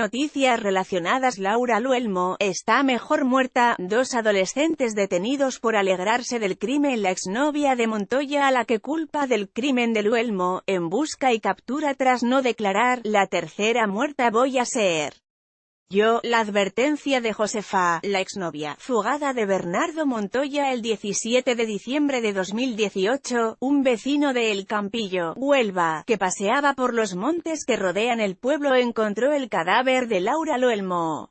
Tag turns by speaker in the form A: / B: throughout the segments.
A: Noticias relacionadas. Laura Luelmo está mejor muerta. Dos adolescentes detenidos por alegrarse del crimen. La exnovia de Montoya, a la que culpa del crimen de Luelmo, en busca y captura tras no declarar. La tercera muerta. Voy a ser yo. La advertencia de Josefa, la exnovia fugada de Bernardo Montoya el 17 de diciembre de 2018, un vecino de El Campillo, Huelva, que paseaba por los montes que rodean el pueblo, encontró el cadáver de Laura Luelmo.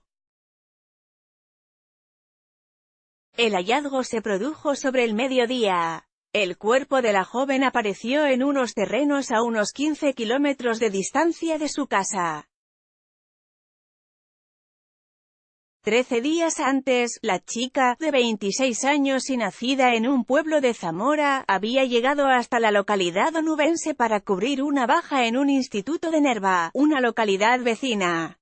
A: El hallazgo se produjo sobre el mediodía. El cuerpo de la joven apareció en unos terrenos a unos 15 kilómetros de distancia de su casa. 13 días antes, la chica, de 26 años y nacida en un pueblo de Zamora, había llegado hasta la localidad onubense para cubrir una baja en un instituto de Nerva, una localidad vecina.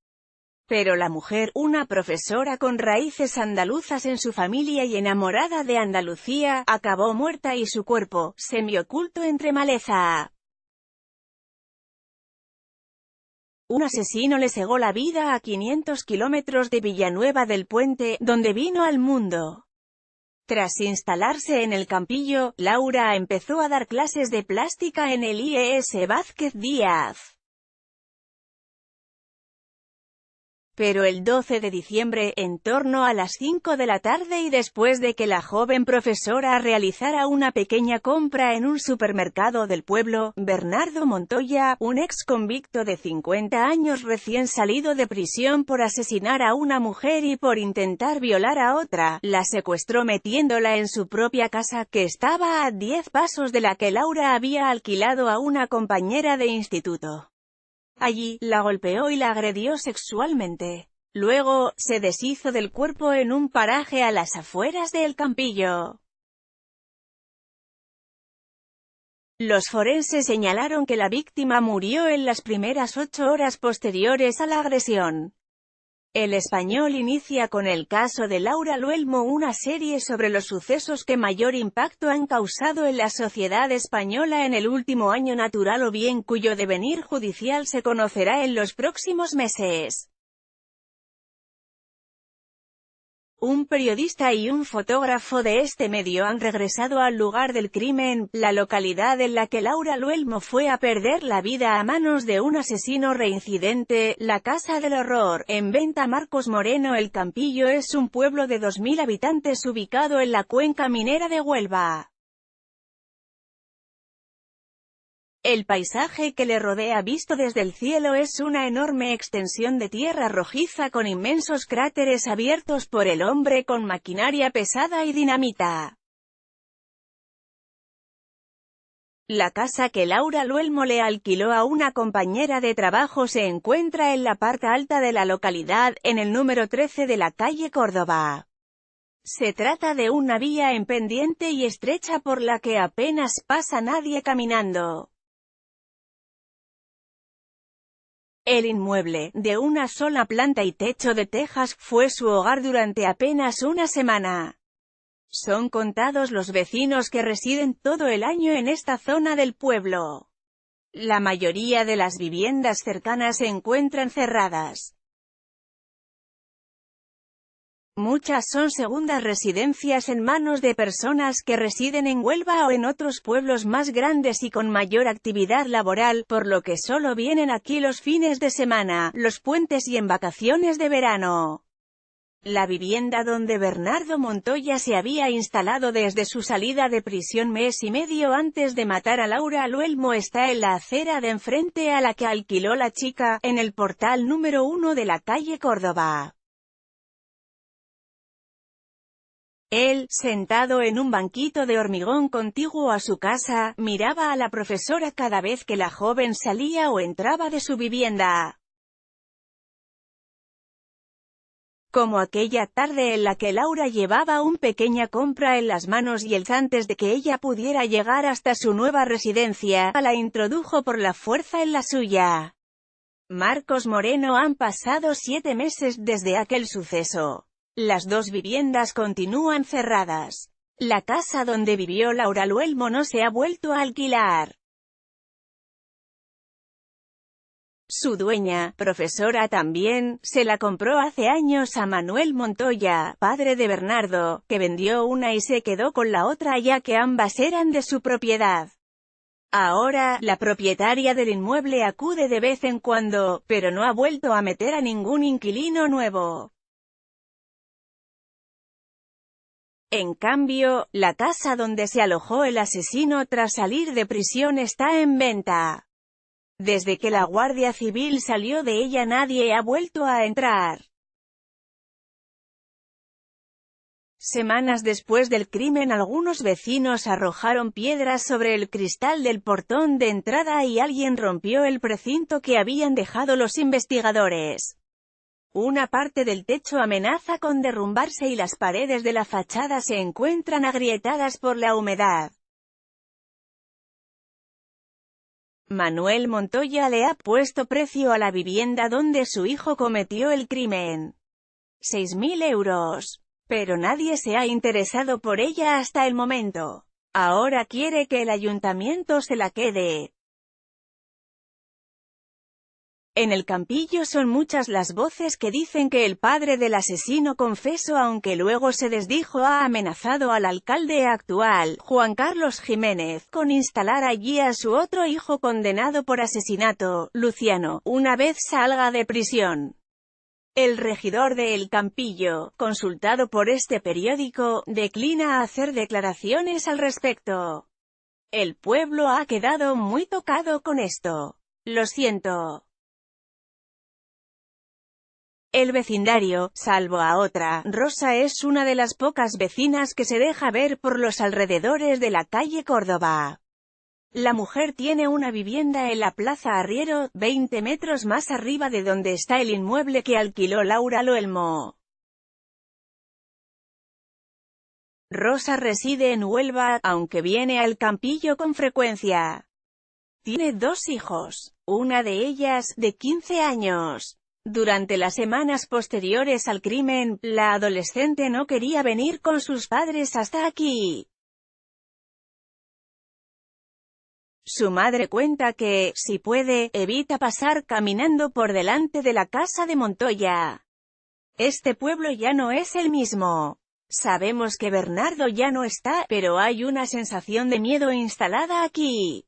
A: Pero la mujer, una profesora con raíces andaluzas en su familia y enamorada de Andalucía, acabó muerta y su cuerpo, semioculto entre maleza. Un asesino le cegó la vida a 500 kilómetros de Villanueva del Puente, donde vino al mundo. Tras instalarse en El Campillo, Laura empezó a dar clases de plástica en el IES Vázquez Díaz. Pero el 12 de diciembre, en torno a las 5 de la tarde y después de que la joven profesora realizara una pequeña compra en un supermercado del pueblo, Bernardo Montoya, un ex convicto de 50 años recién salido de prisión por asesinar a una mujer y por intentar violar a otra, la secuestró metiéndola en su propia casa, que estaba a 10 pasos de la que Laura había alquilado a una compañera de instituto. Allí, la golpeó y la agredió sexualmente. Luego, se deshizo del cuerpo en un paraje a las afueras de El Campillo. Los forenses señalaron que la víctima murió en las primeras 8 horas posteriores a la agresión. El Español inicia con el caso de Laura Luelmo una serie sobre los sucesos que mayor impacto han causado en la sociedad española en el último año natural o bien cuyo devenir judicial se conocerá en los próximos meses. Un periodista y un fotógrafo de este medio han regresado al lugar del crimen, la localidad en la que Laura Luelmo fue a perder la vida a manos de un asesino reincidente. La Casa del Horror, en Venta Marcos Moreno. El Campillo es un pueblo de 2000 habitantes ubicado en la cuenca minera de Huelva. El paisaje que le rodea visto desde el cielo es una enorme extensión de tierra rojiza con inmensos cráteres abiertos por el hombre con maquinaria pesada y dinamita. La casa que Laura Luelmo le alquiló a una compañera de trabajo se encuentra en la parte alta de la localidad, en el número 13 de la calle Córdoba. Se trata de una vía en pendiente y estrecha por la que apenas pasa nadie caminando. El inmueble, de una sola planta y techo de tejas, fue su hogar durante apenas una semana. Son contados los vecinos que residen todo el año en esta zona del pueblo. La mayoría de las viviendas cercanas se encuentran cerradas. Muchas son segundas residencias en manos de personas que residen en Huelva o en otros pueblos más grandes y con mayor actividad laboral, por lo que solo vienen aquí los fines de semana, los puentes y en vacaciones de verano. La vivienda donde Bernardo Montoya se había instalado desde su salida de prisión mes y medio antes de matar a Laura Luelmo está en la acera de enfrente a la que alquiló la chica, en el portal número 1 de la calle Córdoba. Él, sentado en un banquito de hormigón contiguo a su casa, miraba a la profesora cada vez que la joven salía o entraba de su vivienda. Como aquella tarde en la que Laura llevaba una pequeña compra en las manos y antes de que ella pudiera llegar hasta su nueva residencia, la introdujo por la fuerza en la suya. Marcos Moreno. Han pasado 7 meses desde aquel suceso. Las dos viviendas continúan cerradas. La casa donde vivió Laura Luelmo no se ha vuelto a alquilar. Su dueña, profesora también, se la compró hace años a Manuel Montoya, padre de Bernardo, que vendió una y se quedó con la otra ya que ambas eran de su propiedad. Ahora, la propietaria del inmueble acude de vez en cuando, pero no ha vuelto a meter a ningún inquilino nuevo. En cambio, la casa donde se alojó el asesino tras salir de prisión está en venta. Desde que la Guardia Civil salió de ella nadie ha vuelto a entrar. Semanas después del crimen algunos vecinos arrojaron piedras sobre el cristal del portón de entrada y alguien rompió el precinto que habían dejado los investigadores. Una parte del techo amenaza con derrumbarse y las paredes de la fachada se encuentran agrietadas por la humedad. Manuel Montoya le ha puesto precio a la vivienda donde su hijo cometió el crimen. 6.000 euros. Pero nadie se ha interesado por ella hasta el momento. Ahora quiere que el ayuntamiento se la quede. En el Campillo son muchas las voces que dicen que el padre del asesino confesó aunque luego se desdijo. Ha amenazado al alcalde actual, Juan Carlos Jiménez, con instalar allí a su otro hijo condenado por asesinato, Luciano, una vez salga de prisión. El regidor de El Campillo, consultado por este periódico, declina hacer declaraciones al respecto. El pueblo ha quedado muy tocado con esto. Lo siento. El vecindario, salvo a otra, Rosa es una de las pocas vecinas que se deja ver por los alrededores de la calle Córdoba. La mujer tiene una vivienda en la Plaza Arriero, 20 metros más arriba de donde está el inmueble que alquiló Laura Luelmo. Rosa reside en Huelva, aunque viene al Campillo con frecuencia. Tiene 2 hijos, una de ellas, de 15 años. Durante las semanas posteriores al crimen, la adolescente no quería venir con sus padres hasta aquí. Su madre cuenta que, si puede, evita pasar caminando por delante de la casa de Montoya. Este pueblo ya no es el mismo. Sabemos que Bernardo ya no está, pero hay una sensación de miedo instalada aquí.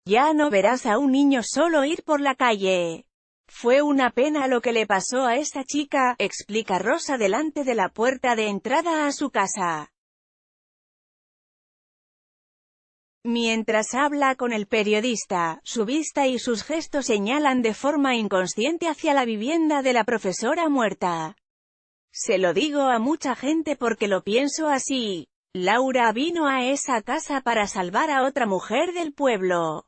A: Ya no verás a un niño solo ir por la calle. Fue una pena lo que le pasó a esta chica, explica Rosa delante de la puerta de entrada a su casa. Mientras habla con el periodista, su vista y sus gestos señalan de forma inconsciente hacia la vivienda de la profesora muerta. Se lo digo a mucha gente porque lo pienso así. Laura vino a esa casa para salvar a otra mujer del pueblo.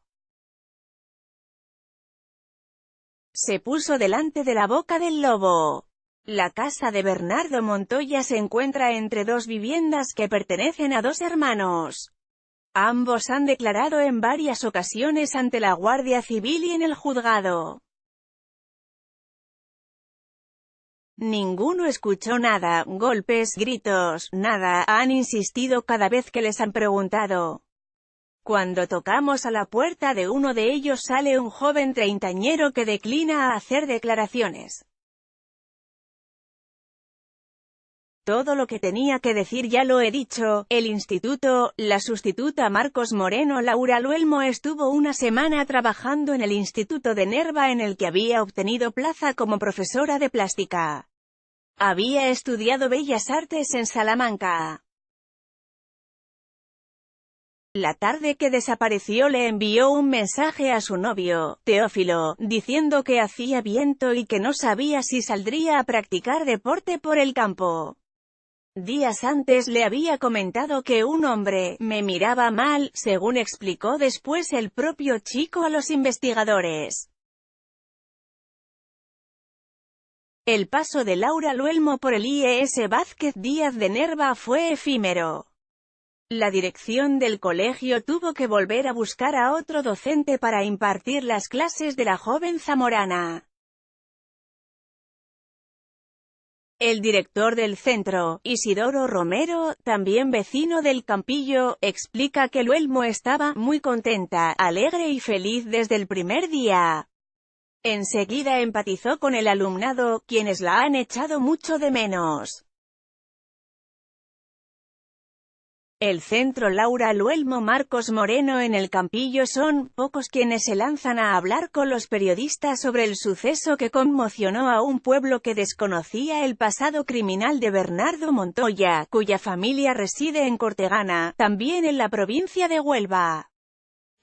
A: Se puso delante de la boca del lobo. La casa de Bernardo Montoya se encuentra entre 2 viviendas que pertenecen a 2 hermanos. Ambos han declarado en varias ocasiones ante la Guardia Civil y en el juzgado. Ninguno escuchó nada, golpes, gritos, nada, han insistido cada vez que les han preguntado. Cuando tocamos a la puerta de uno de ellos sale un joven treintañero que declina a hacer declaraciones. Todo lo que tenía que decir ya lo he dicho. El instituto, la sustituta Marcos Moreno Laura Luelmo estuvo una semana trabajando en el Instituto de Nerva en el que había obtenido plaza como profesora de plástica. Había estudiado Bellas Artes en Salamanca. La tarde que desapareció le envió un mensaje a su novio, Teófilo, diciendo que hacía viento y que no sabía si saldría a practicar deporte por el campo. Días antes le había comentado que un hombre me miraba mal, según explicó después el propio chico a los investigadores. El paso de Laura Luelmo por el IES Vázquez Díaz de Nerva fue efímero. La dirección del colegio tuvo que volver a buscar a otro docente para impartir las clases de la joven zamorana. El director del centro, Isidoro Romero, también vecino del Campillo, explica que Luelmo estaba muy contenta, alegre y feliz desde el primer día. Enseguida empatizó con el alumnado, quienes la han echado mucho de menos. El centro Laura Luelmo Marcos Moreno en el Campillo son pocos quienes se lanzan a hablar con los periodistas sobre el suceso que conmocionó a un pueblo que desconocía el pasado criminal de Bernardo Montoya, cuya familia reside en Cortegana, también en la provincia de Huelva.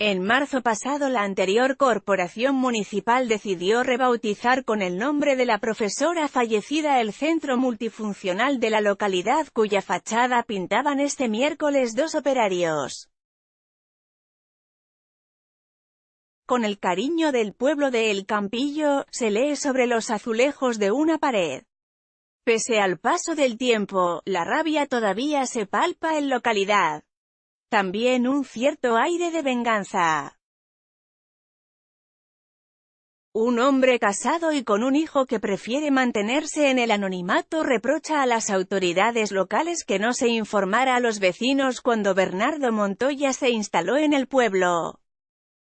A: En marzo pasado la anterior corporación municipal decidió rebautizar con el nombre de la profesora fallecida el centro multifuncional de la localidad, cuya fachada pintaban este miércoles dos operarios. Con el cariño del pueblo de El Campillo, se lee sobre los azulejos de una pared. Pese al paso del tiempo, la rabia todavía se palpa en localidad. También un cierto aire de venganza. Un hombre casado y con un hijo que prefiere mantenerse en el anonimato reprocha a las autoridades locales que no se informara a los vecinos cuando Bernardo Montoya se instaló en el pueblo.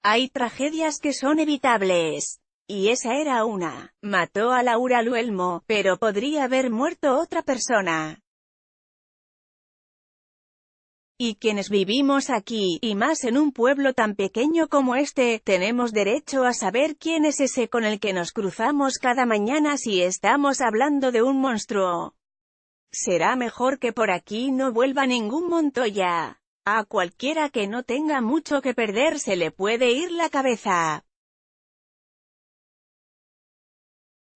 A: Hay tragedias que son evitables. Y esa era una. Mató a Laura Luelmo, pero podría haber muerto otra persona. Y quienes vivimos aquí, y más en un pueblo tan pequeño como este, tenemos derecho a saber quién es ese con el que nos cruzamos cada mañana si estamos hablando de un monstruo. Será mejor que por aquí no vuelva ningún Montoya. A cualquiera que no tenga mucho que perder se le puede ir la cabeza.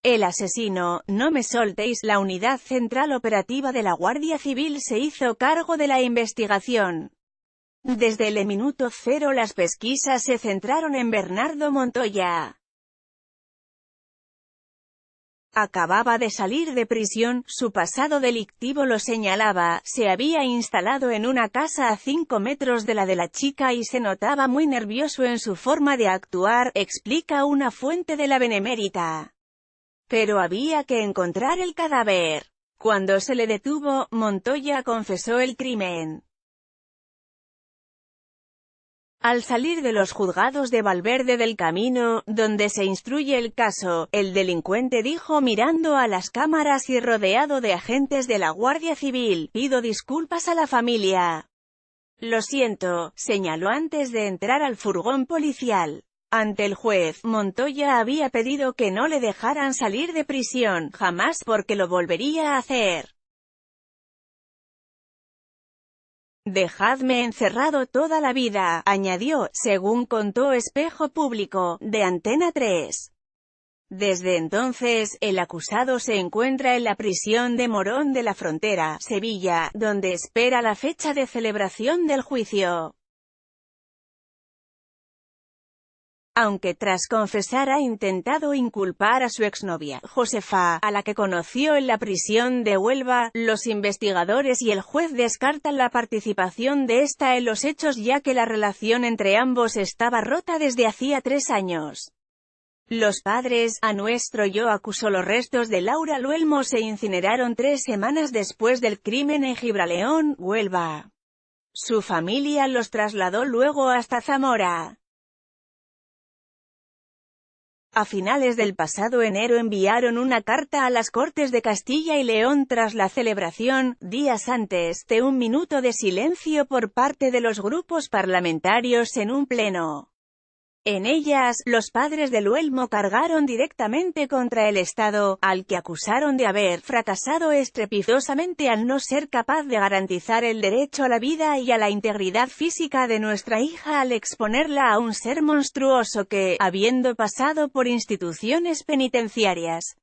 A: El asesino, no me soltéis. La Unidad Central Operativa de la Guardia Civil se hizo cargo de la investigación. Desde el minuto cero las pesquisas se centraron en Bernardo Montoya. Acababa de salir de prisión, su pasado delictivo lo señalaba, se había instalado en una casa a 5 metros de la chica y se notaba muy nervioso en su forma de actuar, explica una fuente de la Benemérita. Pero había que encontrar el cadáver. Cuando se le detuvo, Montoya confesó el crimen. Al salir de los juzgados de Valverde del Camino, donde se instruye el caso, el delincuente dijo mirando a las cámaras y rodeado de agentes de la Guardia Civil: pido disculpas a la familia. Lo siento, señaló antes de entrar al furgón policial. Ante el juez, Montoya había pedido que no le dejaran salir de prisión, jamás, porque lo volvería a hacer. Dejadme encerrado toda la vida, añadió, según contó Espejo Público, de Antena 3. Desde entonces, el acusado se encuentra en la prisión de Morón de la Frontera, Sevilla, donde espera la fecha de celebración del juicio. Aunque tras confesar ha intentado inculpar a su exnovia, Josefa, a la que conoció en la prisión de Huelva, los investigadores y el juez descartan la participación de esta en los hechos ya que la relación entre ambos estaba rota desde hacía 3 años. Los padres, a nuestro yo acusó los restos de Laura Luelmo se incineraron 3 semanas después del crimen en Gibraleón, Huelva. Su familia los trasladó luego hasta Zamora. A finales del pasado enero enviaron una carta a las Cortes de Castilla y León tras la celebración, días antes, de un minuto de silencio por parte de los grupos parlamentarios en un pleno. En ellas, los padres de Luelmo cargaron directamente contra el Estado, al que acusaron de haber fracasado estrepitosamente al no ser capaz de garantizar el derecho a la vida y a la integridad física de nuestra hija al exponerla a un ser monstruoso que, habiendo pasado por instituciones penitenciarias,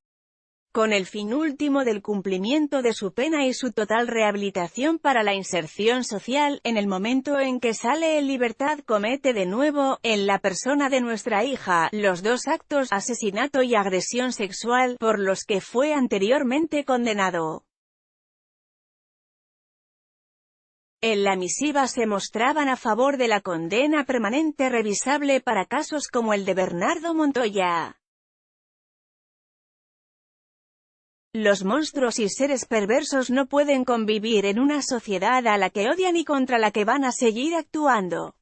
A: con el fin último del cumplimiento de su pena y su total rehabilitación para la inserción social, en el momento en que sale en libertad comete de nuevo, en la persona de nuestra hija, los 2 actos, asesinato y agresión sexual, por los que fue anteriormente condenado. En la misiva se mostraban a favor de la condena permanente revisable para casos como el de Bernardo Montoya. Los monstruos y seres perversos no pueden convivir en una sociedad a la que odian y contra la que van a seguir actuando.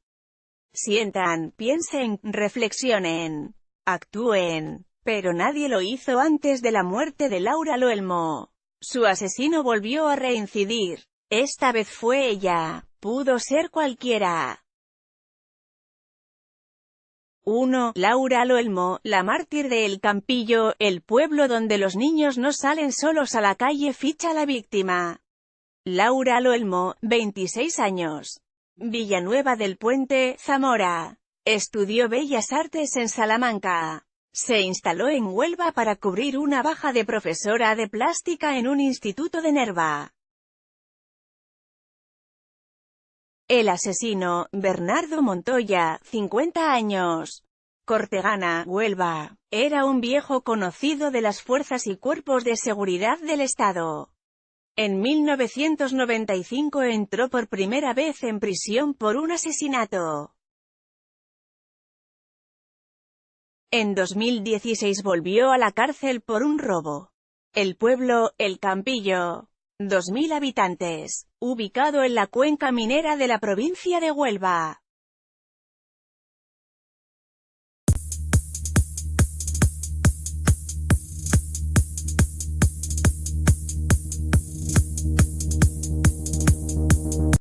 A: Sientan, piensen, reflexionen, actúen. Pero nadie lo hizo antes de la muerte de Laura Loelmo. Su asesino volvió a reincidir. Esta vez fue ella. Pudo ser cualquiera. 1. Laura Loelmo, la mártir de El Campillo, el pueblo donde los niños no salen solos a la calle. Ficha la víctima. Laura Loelmo, 26 años. Villanueva del Puente, Zamora. Estudió Bellas Artes en Salamanca. Se instaló en Huelva para cubrir una baja de profesora de plástica en un instituto de Nerva. El asesino, Bernardo Montoya, 50 años. Cortegana, Huelva. Era un viejo conocido de las fuerzas y cuerpos de seguridad del Estado. En 1995 entró por primera vez en prisión por un asesinato. En 2016 volvió a la cárcel por un robo. El pueblo, El Campillo. 2.000 habitantes. Ubicado en la cuenca minera de la provincia de Huelva.